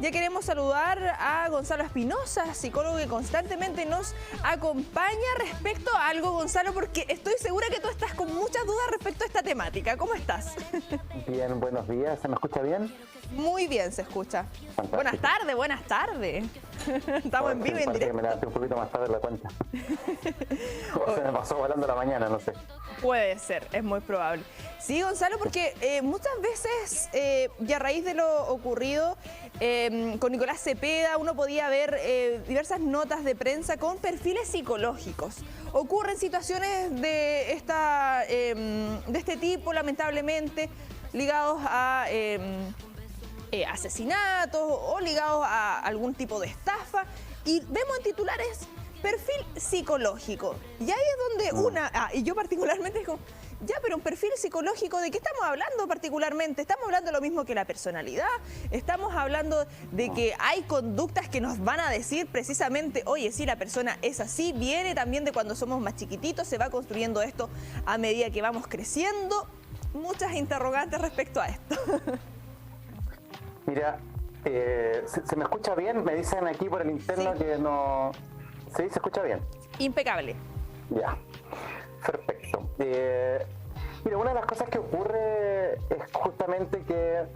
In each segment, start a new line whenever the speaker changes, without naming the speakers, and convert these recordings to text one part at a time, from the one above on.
Ya queremos saludar a Gonzalo Espinosa, psicólogo que constantemente nos acompaña respecto a algo, Gonzalo, porque estoy segura que tú estás con muchas dudas respecto a esta temática. ¿Cómo estás?
Bien, buenos días. ¿Se me escucha bien?
Muy bien se escucha.
Fantástico.
Buenas tardes, buenas tardes. Estamos en vivo y en directo.
Me levanté un poquito más tarde de la cuenta. O se me pasó volando la mañana, no sé.
Puede ser, es muy probable. Sí, Gonzalo, porque muchas veces, y a raíz de lo ocurrido con Nicolás Cepeda, uno podía ver diversas notas de prensa con perfiles psicológicos. Ocurren situaciones de este tipo, lamentablemente, ligados a asesinatos o ligados a algún tipo de estafa, y vemos en titulares perfil psicológico. Y ahí es donde y yo particularmente es como, ya, pero un perfil psicológico, ¿de qué estamos hablando particularmente? ¿Estamos hablando de lo mismo que la personalidad? ¿Estamos hablando de que hay conductas que nos van a decir precisamente, oye, sí, la persona es así? Viene también de cuando somos más chiquititos, se va construyendo esto a medida que vamos creciendo. Muchas interrogantes respecto a esto.
Mira, ¿se me escucha bien? Me dicen aquí por el interno que no... ¿Sí? ¿Se escucha bien?
Impecable.
Ya, perfecto. Mira, una de las cosas que ocurre es justamente que...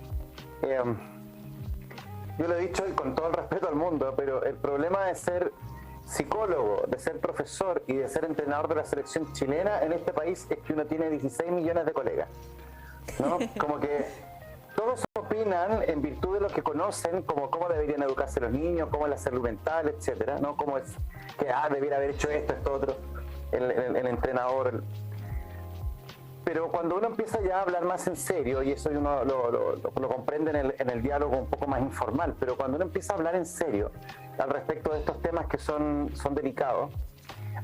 yo lo he dicho y con todo el respeto al mundo, pero el problema de ser psicólogo, de ser profesor y de ser entrenador de la selección chilena en este país es que uno tiene 16 millones de colegas, ¿no? Como que todos opinan en virtud de lo que conocen, como cómo deberían educarse los niños, cómo es la salud mental, etcétera, ¿no? Cómo es que debiera haber hecho esto otro, el entrenador. Pero cuando uno empieza ya a hablar más en serio, y eso uno lo comprende en el diálogo un poco más informal, pero cuando uno empieza a hablar en serio al respecto de estos temas que son delicados,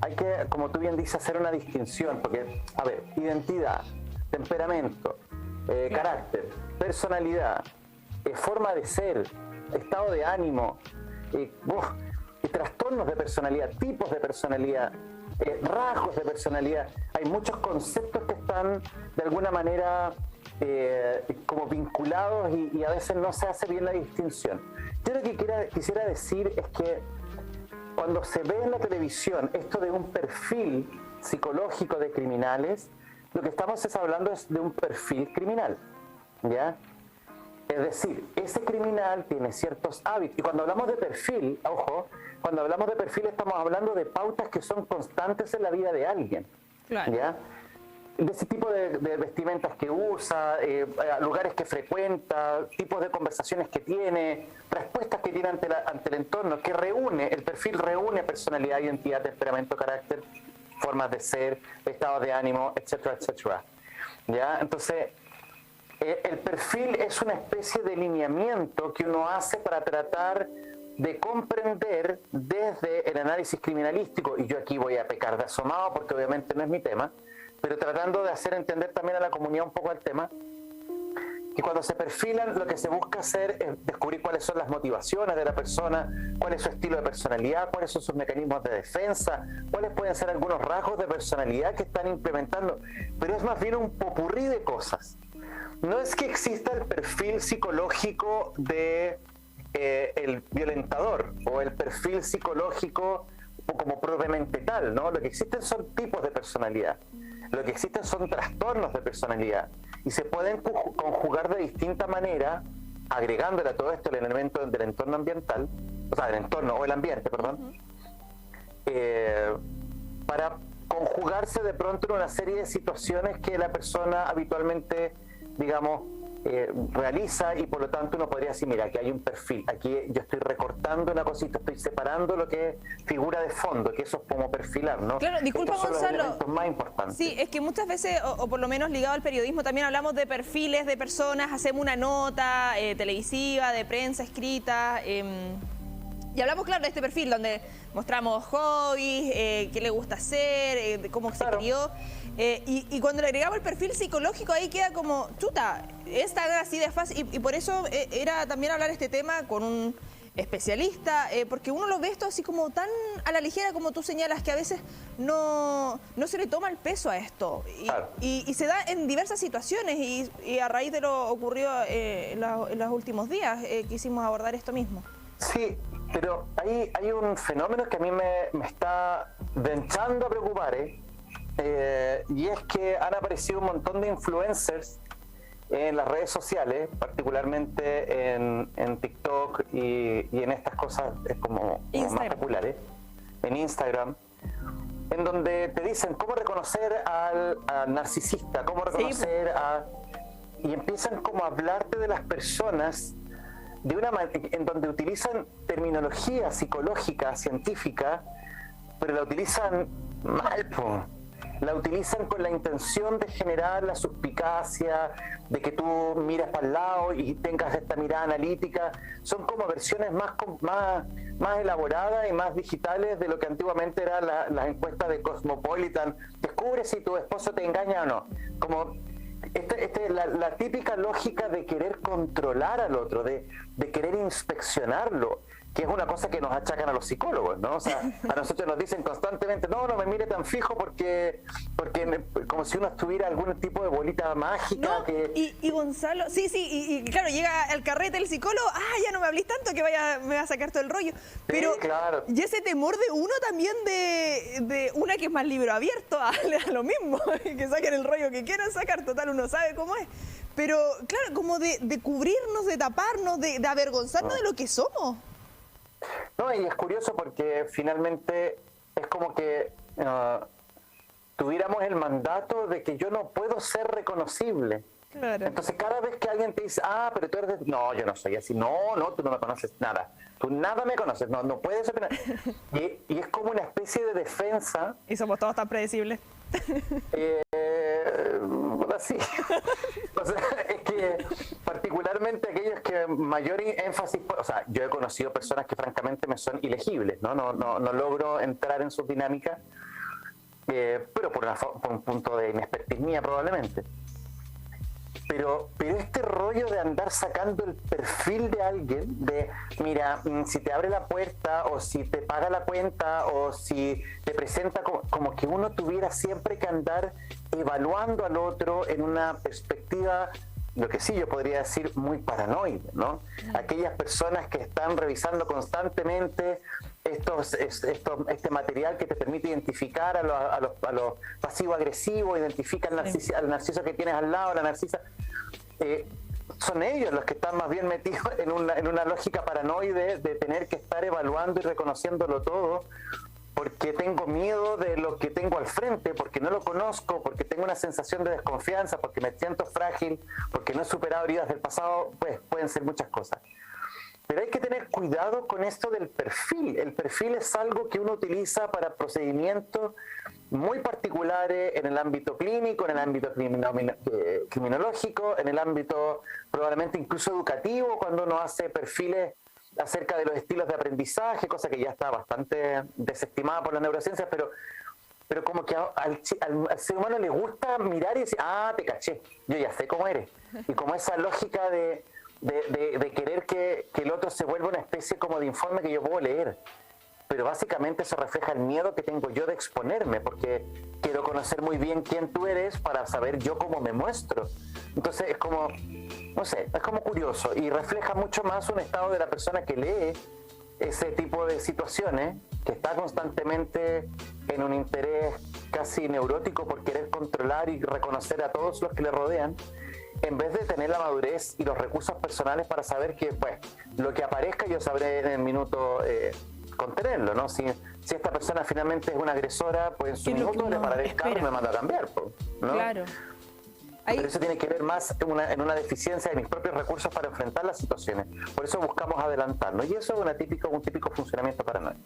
hay que, como tú bien dices, hacer una distinción, porque, a ver, identidad, temperamento, carácter, personalidad, forma de ser, estado de ánimo, trastornos de personalidad, tipos de personalidad, rasgos de personalidad. Hay muchos conceptos que están de alguna manera como vinculados y a veces no se hace bien la distinción. Yo lo que quisiera decir es que cuando se ve en la televisión esto de un perfil psicológico de criminales, lo que estamos hablando es de un perfil criminal, ¿ya? Es decir, ese criminal tiene ciertos hábitos. Y cuando hablamos de perfil, ojo, cuando hablamos de perfil estamos hablando de pautas que son constantes en la vida de alguien,
Claro.
¿ya? De ese tipo de vestimentas que usa, lugares que frecuenta, tipos de conversaciones que tiene, respuestas que tiene ante el entorno, que el perfil reúne personalidad, identidad, temperamento, carácter, formas de ser, estados de ánimo, etcétera, etcétera. ¿Ya? Entonces, el perfil es una especie de lineamiento que uno hace para tratar de comprender desde el análisis criminalístico, y yo aquí voy a pecar de asomado porque obviamente no es mi tema, pero tratando de hacer entender también a la comunidad un poco el tema, que cuando se perfilan lo que se busca hacer es descubrir cuáles son las motivaciones de la persona, cuál es su estilo de personalidad, cuáles son sus mecanismos de defensa, cuáles pueden ser algunos rasgos de personalidad que están implementando, pero es más bien un popurrí de cosas. No es que exista el perfil psicológico de el violentador o el perfil psicológico como propiamente tal, ¿no? Lo que existen son tipos de personalidad, lo que existen son trastornos de personalidad y se pueden conjugar de distinta manera, agregándole a todo esto el elemento del entorno ambiental, o sea, del entorno o el ambiente, perdón, para conjugarse de pronto en una serie de situaciones que la persona habitualmente, digamos, realiza, y por lo tanto uno podría decir, mira, aquí hay un perfil, aquí yo estoy recortando una cosita, estoy separando lo que es figura de fondo, que eso es como perfilar, ¿no?
Claro, disculpa,
estos son los
Gonzalo.
elementos más importantes.
Sí, es que muchas veces, o por lo menos ligado al periodismo, también hablamos de perfiles de personas, hacemos una nota televisiva, de prensa escrita, y hablamos, claro, de este perfil donde mostramos hobbies, qué le gusta hacer, cómo se crió. Y cuando le agregamos el perfil psicológico, ahí queda como, chuta, es tan así de fácil. Y por eso era también hablar este tema con un especialista, porque uno lo ve esto así como tan a la ligera como tú señalas, que a veces no se le toma el peso a esto. Y se da en diversas situaciones y a raíz de lo ocurrido en los últimos días quisimos abordar esto mismo.
Sí, pero hay un fenómeno que a mí me está echando a preocupar, y es que han aparecido un montón de influencers en las redes sociales, particularmente en TikTok y en estas cosas como más populares, en Instagram, en donde te dicen cómo reconocer al narcisista, cómo reconocer y empiezan como a hablarte de las personas de una en donde utilizan terminología psicológica, científica, pero la utilizan mal, po. La utilizan con la intención de generar la suspicacia, de que tú mires para el lado y tengas esta mirada analítica. Son como versiones más elaboradas y más digitales de lo que antiguamente eran las encuestas de Cosmopolitan. Descubre si tu esposo te engaña o no. Como la típica lógica de querer controlar al otro, de querer inspeccionarlo, que es una cosa que nos achacan a los psicólogos, ¿no? O sea, a nosotros nos dicen constantemente, no me mire tan fijo porque como si uno estuviera algún tipo de bolita mágica.
No, y Gonzalo, sí, y claro, llega al carrete el psicólogo, ya no me hablís tanto que me va a sacar todo el rollo. Pero,
sí, claro.
Y ese temor de uno también de una que es más libro abierto, a lo mismo, que saquen el rollo que quieran sacar, total, uno sabe cómo es. Pero, claro, como de cubrirnos, de taparnos, de avergonzarnos de lo que somos.
No, y es curioso porque finalmente es como que tuviéramos el mandato de que yo no puedo ser reconocible.
Claro.
Entonces cada vez que alguien te dice, pero tú eres no, yo no soy así, no, tú no me conoces nada, tú nada me conoces, no puedes opinar. Y es como una especie de defensa.
Y somos todos tan predecibles.
Sí. O sea, es que particularmente aquellos que mayor énfasis, o sea, yo he conocido personas que francamente me son ilegibles, no logro entrar en sus dinámicas, pero por un punto de inexpertise mía probablemente. Pero este rollo de andar sacando el perfil de alguien, de mira, si te abre la puerta o si te paga la cuenta o si te presenta como que uno tuviera siempre que andar evaluando al otro en una perspectiva, lo que sí yo podría decir, muy paranoide, ¿no? Aquellas personas que están revisando constantemente este material que te permite identificar a los pasivo-agresivos, identifica al narciso que tienes al lado, la narcisa. Son ellos los que están más bien metidos en una lógica paranoide de tener que estar evaluando y reconociéndolo todo, porque tengo miedo de lo que tengo al frente, porque no lo conozco, porque tengo una sensación de desconfianza, porque me siento frágil, porque no he superado heridas del pasado, pues pueden ser muchas cosas. Pero hay que tener cuidado con esto del perfil. El perfil es algo que uno utiliza para procedimientos muy particulares en el ámbito clínico, en el ámbito criminológico, en el ámbito probablemente incluso educativo, cuando uno hace perfiles acerca de los estilos de aprendizaje, cosa que ya está bastante desestimada por las neurociencias, pero como que al ser humano le gusta mirar y decir, te caché, yo ya sé cómo eres. Y como esa lógica de querer que el otro se vuelva una especie como de informe que yo puedo leer. Pero básicamente eso refleja el miedo que tengo yo de exponerme, porque quiero conocer muy bien quién tú eres para saber yo cómo me muestro. Entonces es como, no sé, es como curioso y refleja mucho más un estado de la persona que lee ese tipo de situaciones, que está constantemente en un interés casi neurótico por querer controlar y reconocer a todos los que le rodean, en vez de tener la madurez y los recursos personales para saber que, pues, lo que aparezca yo sabré en el minuto contenerlo, ¿no? Si esta persona finalmente es una agresora, pues en su minuto le pararé el carro y me manda a cambiar, ¿no? Claro. Pero eso tiene que ver más en una deficiencia de mis propios recursos para enfrentar las situaciones. Por eso buscamos adelantarnos. Y eso es un típico funcionamiento paranoico.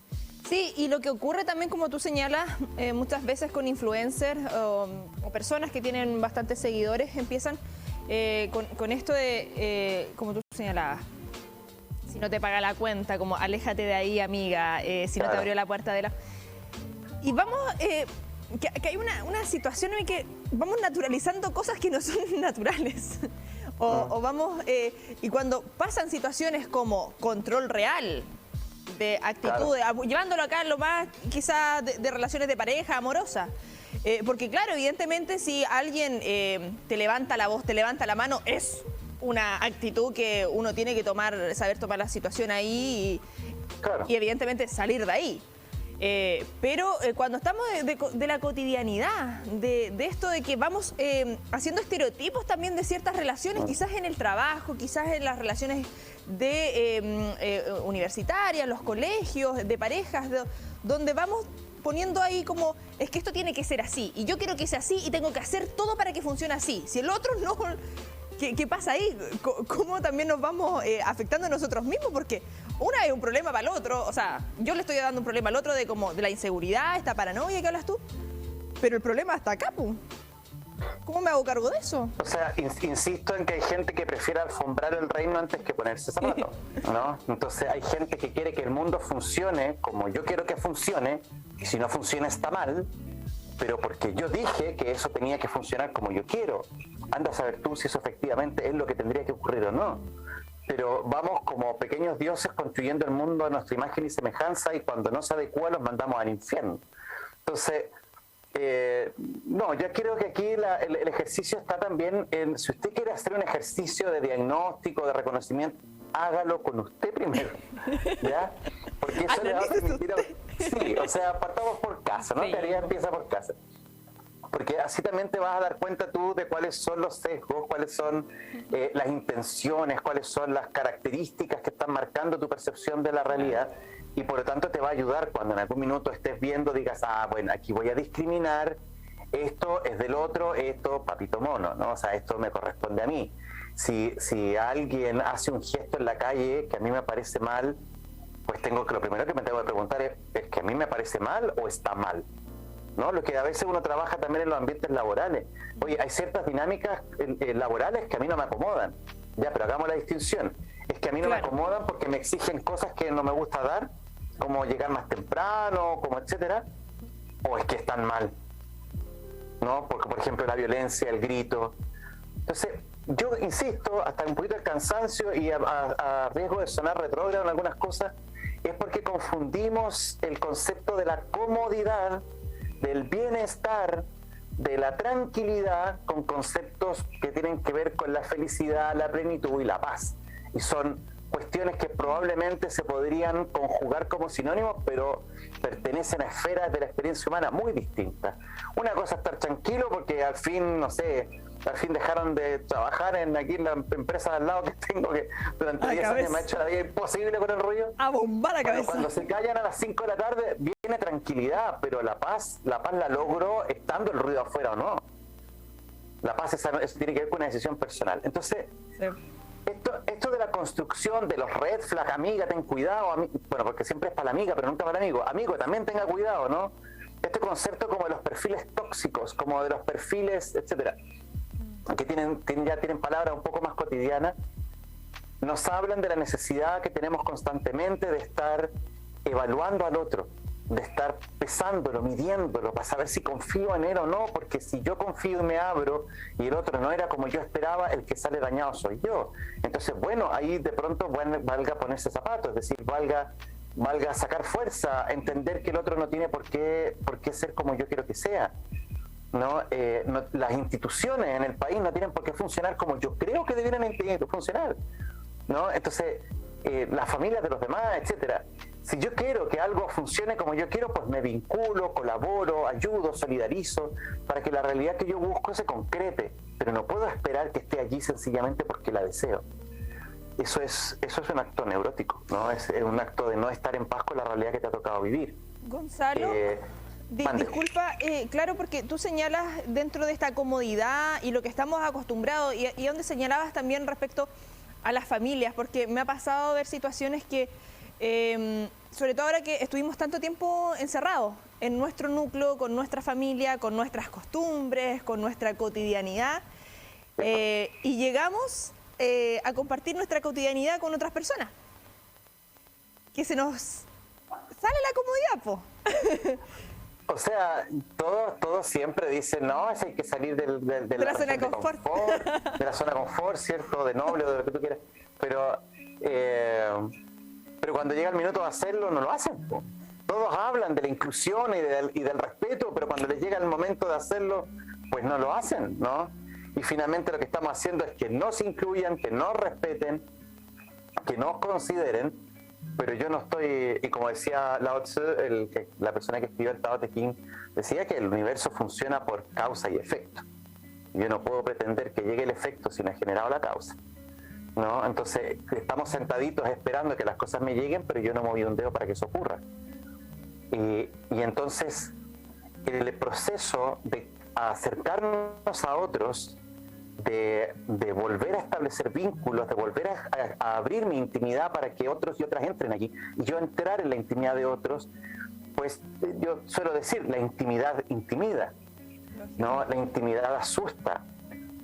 Sí, y lo que ocurre también, como tú señalas, muchas veces con influencers o personas que tienen bastantes seguidores, empiezan con esto de, como tú señalabas, si no te paga la cuenta, como aléjate de ahí, amiga, si no te abrió la puerta de la... Y vamos... que hay una situación en que vamos naturalizando cosas que no son naturales. O vamos, y cuando pasan situaciones como control real, de actitud, llevándolo acá lo más quizás de relaciones de pareja, amorosa. Porque claro, evidentemente si alguien te levanta la voz, te levanta la mano, es una actitud que uno tiene que saber tomar la situación ahí y evidentemente salir de ahí. Pero cuando estamos de la cotidianidad, de esto de que vamos haciendo estereotipos también de ciertas relaciones, quizás en el trabajo, quizás en las relaciones universitarias, los colegios, de parejas, donde vamos poniendo ahí como, es que esto tiene que ser así, y yo quiero que sea así, y tengo que hacer todo para que funcione así. Si el otro no... ¿Qué pasa ahí? ¿Cómo también nos vamos afectando a nosotros mismos? Porque una es un problema para el otro, o sea, yo le estoy dando un problema al otro de la inseguridad, esta paranoia que hablas tú, pero el problema está acá, ¿pu? ¿Cómo me hago cargo de eso?
O sea, insisto en que hay gente que prefiere alfombrar el reino antes que ponerse zapatos, ¿no? Entonces hay gente que quiere que el mundo funcione como yo quiero que funcione, y si no funciona está mal, pero porque yo dije que eso tenía que funcionar como yo quiero. Anda a saber tú si eso efectivamente es lo que tendría que ocurrir o no. Pero vamos como pequeños dioses construyendo el mundo a nuestra imagen y semejanza, y cuando no se adecua los mandamos al infierno. Entonces, no, yo creo que aquí el ejercicio está también en, si usted quiere hacer un ejercicio de diagnóstico, de reconocimiento, hágalo con usted primero, ¿ya? Porque eso le va a permitir... Sí, o sea, partamos por casa, ¿no? Sí. Tarea empieza por casa. Porque así también te vas a dar cuenta tú de cuáles son los sesgos, cuáles son las intenciones, cuáles son las características que están marcando tu percepción de la realidad, y por lo tanto te va a ayudar cuando en algún minuto estés viendo, digas, bueno, aquí voy a discriminar, esto es del otro, esto papito mono, ¿no? O sea, esto me corresponde a mí. Si alguien hace un gesto en la calle que a mí me parece mal, pues lo primero que me tengo que preguntar es que a mí me parece mal o está mal, ¿no? Lo que a veces uno trabaja también en los ambientes laborales. Oye, hay ciertas dinámicas laborales que a mí no me acomodan, ya, pero hagamos la distinción. Es que a mí no me acomodan porque me exigen cosas que no me gusta dar, como llegar más temprano, como etcétera, o es que están mal, ¿no? Porque, por ejemplo, la violencia, el grito. Entonces, yo insisto, hasta un poquito el cansancio y a riesgo de sonar retrógrado en algunas cosas, es porque confundimos el concepto de la comodidad, del bienestar, de la tranquilidad, con conceptos que tienen que ver con la felicidad, la plenitud y la paz. Y son cuestiones que probablemente se podrían conjugar como sinónimos, pero pertenecen a esferas de la experiencia humana muy distintas. Una cosa es estar tranquilo porque al fin, no sé, al fin dejaron de trabajar aquí en la empresa de al lado que tengo, que durante 10 años me ha hecho la vida imposible con el ruido.
A bombar la cabeza.
Cuando se callan a las 5 de la tarde viene tranquilidad, pero la paz la logro estando el ruido afuera o no. La paz eso tiene que ver con una decisión personal. Entonces, sí. Esto de la construcción de los red flags, amiga, ten cuidado, bueno, porque siempre es para la amiga, pero nunca para el amigo. Amigo, también tenga cuidado, ¿no? Este concepto como de los perfiles tóxicos, como de los perfiles, etcétera, que ya tienen palabras un poco más cotidianas, nos hablan de la necesidad que tenemos constantemente de estar evaluando al otro, de estar pesándolo, midiéndolo, para saber si confío en él o no, porque si yo confío y me abro y el otro no era como yo esperaba, el que sale dañado soy yo. Entonces, bueno, ahí de pronto valga ponerse zapatos, es decir, valga sacar fuerza, entender que el otro no tiene por qué ser como yo quiero que sea. ¿No? Las instituciones en el país no tienen por qué funcionar como yo creo que debieran funcionar, ¿no? Entonces, las familias de los demás, etcétera. Si yo quiero que algo funcione como yo quiero, pues me vinculo, colaboro, ayudo, solidarizo, para que la realidad que yo busco se concrete, pero no puedo esperar que esté allí sencillamente porque la deseo. Eso es un acto neurótico, ¿no? Es un acto de no estar en paz con la realidad que te ha tocado vivir.
Gonzalo, disculpa, claro, porque tú señalas dentro de esta comodidad y lo que estamos acostumbrados, y donde señalabas también respecto a las familias, porque me ha pasado ver situaciones que, sobre todo ahora que estuvimos tanto tiempo encerrados en nuestro núcleo, con nuestra familia, con nuestras costumbres, con nuestra cotidianidad, y llegamos a compartir nuestra cotidianidad con otras personas, que se nos sale la comodidad, po.
O sea, todos siempre dicen, no, es hay que salir de
la zona de confort.
De la zona de confort, ¿cierto? De noble o de lo que tú quieras. Pero cuando llega el minuto de hacerlo, no lo hacen. Po. Todos hablan de la inclusión y del respeto, pero cuando les llega el momento de hacerlo, pues no lo hacen, ¿no? Y finalmente lo que estamos haciendo es que no se incluyan, que no respeten, que no consideren. Pero yo no estoy, y como decía Lao Tzu, la persona que escribió el Tao Te Ching, decía que el universo funciona por causa y efecto. Yo no puedo pretender que llegue el efecto si no he generado la causa, ¿no? Entonces, estamos sentaditos esperando que las cosas me lleguen, pero yo no moví un dedo para que eso ocurra. Y entonces, el proceso de acercarnos a otros, de volver a establecer vínculos, de volver a abrir mi intimidad para que otros y otras entren allí, y yo entrar en la intimidad de otros, pues yo suelo decir, la intimidad intimida, ¿no? La intimidad asusta.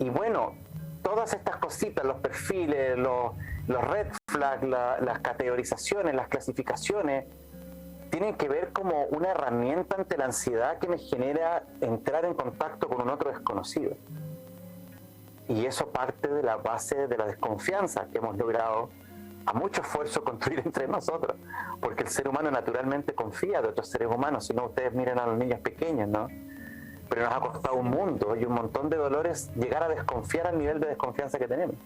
Y bueno, todas estas cositas, los perfiles, los red flags, las categorizaciones, las clasificaciones, tienen que ver como una herramienta ante la ansiedad que me genera entrar en contacto con un otro desconocido. Y eso parte de la base de la desconfianza que hemos logrado a mucho esfuerzo construir entre nosotros, porque el ser humano naturalmente confía de otros seres humanos. Si no, ustedes miren a los niños pequeños, ¿no? Pero nos ha costado un mundo y un montón de dolores llegar a desconfiar al nivel de desconfianza que tenemos.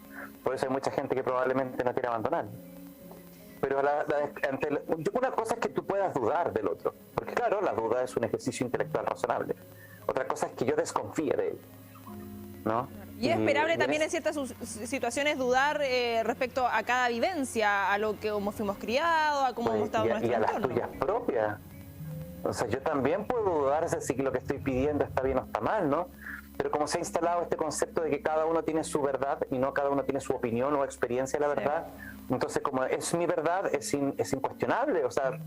Por eso hay mucha gente que probablemente no quiere abandonar. Pero una cosa es que tú puedas dudar del otro, porque claro, la duda es un ejercicio intelectual razonable. Otra cosa es que yo desconfíe de él, ¿no?
Y es esperable también en ciertas situaciones dudar respecto a cada vivencia, a lo que cómo fuimos criados, a cómo hemos estado en nuestro
entorno.
Y a las
tuyas propias. O sea, yo también puedo dudar si lo que estoy pidiendo está bien o está mal, ¿no? Pero como se ha instalado este concepto de que cada uno tiene su verdad y no cada uno tiene su opinión o experiencia de la verdad, entonces como es mi verdad, es incuestionable. O sea,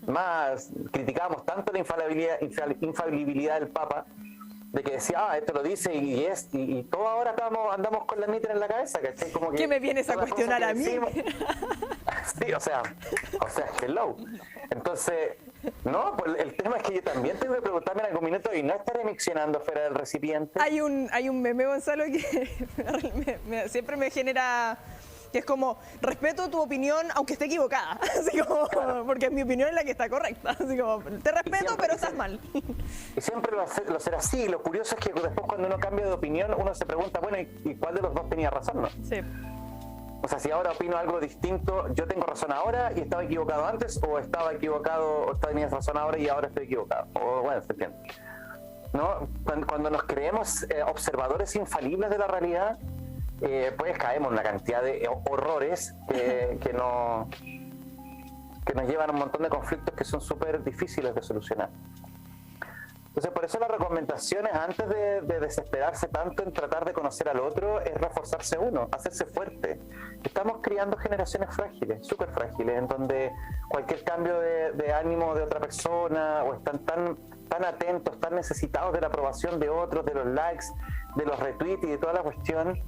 más criticábamos tanto la infalibilidad del Papa, de que decía, esto lo dice y todo ahora andamos con la mitra en la cabeza, ¿cachai? Como que
¿qué me vienes a cuestionar a mí?
Sí, o sea, hello. Entonces, no, pues el tema es que yo también tengo que preguntarme en algún minuto y no estaré miccionando fuera del recipiente.
Hay un meme, Gonzalo, que siempre me genera, que es como, respeto tu opinión aunque esté equivocada, así como, claro, porque mi opinión es la que está correcta, así como, te respeto pero estás mal.
Y siempre lo será así. Lo curioso es que después cuando uno cambia de opinión, uno se pregunta, bueno, ¿y cuál de los dos tenía razón, no?
Sí.
O sea, si ahora opino algo distinto, ¿yo tengo razón ahora y estaba equivocado antes? ¿O estaba equivocado, o tenías razón ahora y ahora estoy equivocado? O bueno, se entiende, ¿no? Cuando nos creemos observadores infalibles de la realidad, pues caemos en una cantidad de horrores que nos llevan a un montón de conflictos que son súper difíciles de solucionar. Entonces, por eso las recomendaciones, antes de desesperarse tanto en tratar de conocer al otro, es reforzarse uno, hacerse fuerte. Estamos criando generaciones frágiles, súper frágiles, en donde cualquier cambio de ánimo de otra persona, o están tan atentos, tan necesitados de la aprobación de otros, de los likes, de los retweets y de toda la cuestión,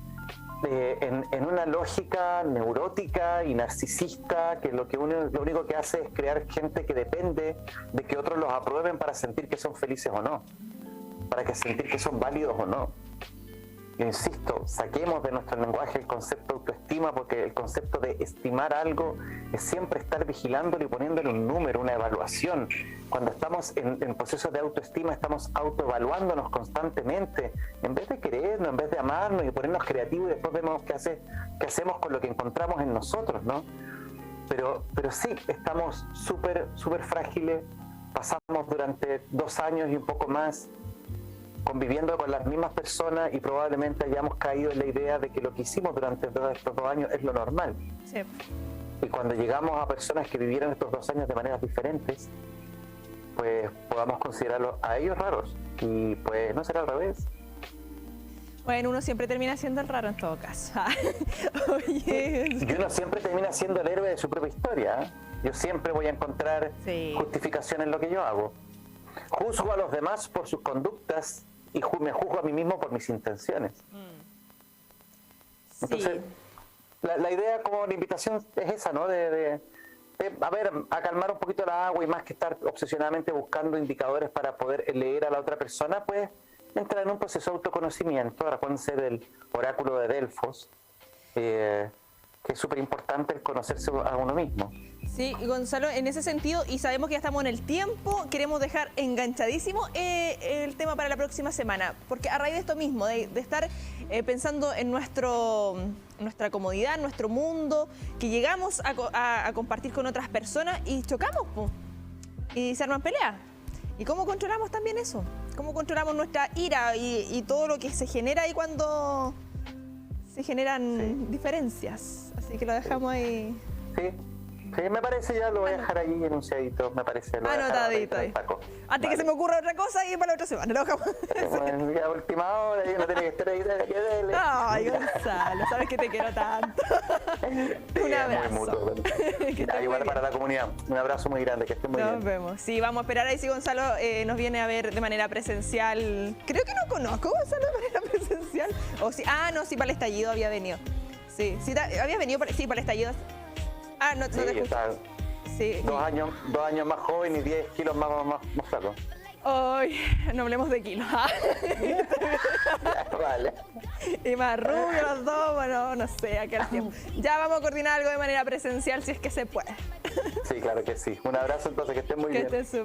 en una lógica neurótica y narcisista, que lo único que hace es crear gente que depende de que otros los aprueben para sentir que son felices o no, para sentir que son válidos o no. Yo insisto, saquemos de nuestro lenguaje el concepto de autoestima, porque el concepto de estimar algo es siempre estar vigilándolo y poniéndole un número, una evaluación. Cuando estamos en procesos de autoestima, estamos autoevaluándonos constantemente, en vez de querernos, en vez de amarnos y ponernos creativos, y después vemos qué hacemos con lo que encontramos en nosotros, ¿no? Pero sí, estamos súper frágiles, pasamos durante 2 años y un poco más conviviendo con las mismas personas y probablemente hayamos caído en la idea de que lo que hicimos durante todos estos 2 años es lo normal.
Sí.
Y cuando llegamos a personas que vivieron estos 2 años de maneras diferentes, pues podamos considerarlos a ellos raros, y pues no será al revés.
Bueno, uno siempre termina siendo el raro en todo caso. Oye.
Y uno siempre termina siendo el héroe de su propia historia, ¿eh? Yo siempre voy a encontrar justificación en lo que yo hago. Juzgo a los demás por sus conductas y me juzgo a mí mismo por mis intenciones. Entonces, la idea, como la invitación es esa, ¿no? De a calmar un poquito la agua y más que estar obsesionadamente buscando indicadores para poder leer a la otra persona, pues entra en un proceso de autoconocimiento. Ahora pueden ser el oráculo de Delfos, que es súper importante el conocerse a uno mismo.
Sí, Gonzalo, en ese sentido, y sabemos que ya estamos en el tiempo, queremos dejar enganchadísimo el tema para la próxima semana, porque a raíz de esto mismo, de estar pensando en nuestra comodidad, en nuestro mundo, que llegamos a compartir con otras personas y chocamos, po, y se arman peleas. ¿Y cómo controlamos también eso? ¿Cómo controlamos nuestra ira y todo lo que se genera ahí cuando se generan diferencias? Así que lo dejamos ahí.
Sí, me parece, ya lo voy a dejar ahí enunciadito, me parece.
Anotadito ahí. Antes que se me ocurra otra cosa y para la otra semana, lo dejamos.
Bueno, ya última hora, ya no tiene que estar ahí, que dele.
Ay, Gonzalo, sabes que te quiero tanto. Un abrazo.
Muy mutuo, igual para la comunidad, un abrazo muy grande, que estén muy bien.
Nos vemos. Sí, vamos a esperar ahí si Gonzalo nos viene a ver de manera presencial. Creo que no conozco a Gonzalo de manera presencial. O sí, no, sí, para el estallido había venido. Sí, había venido para el estallido. No te escucho. Sí.
2 años más joven y 10 kilos más flaco.
Ay, no hablemos de kilos.
Vale.
Y más rubio los dos, bueno, no sé, a qué tiempo. Ya vamos a coordinar algo de manera presencial si es que se puede.
Sí, claro que sí. Un abrazo entonces, que estén muy bien.
Estés súper.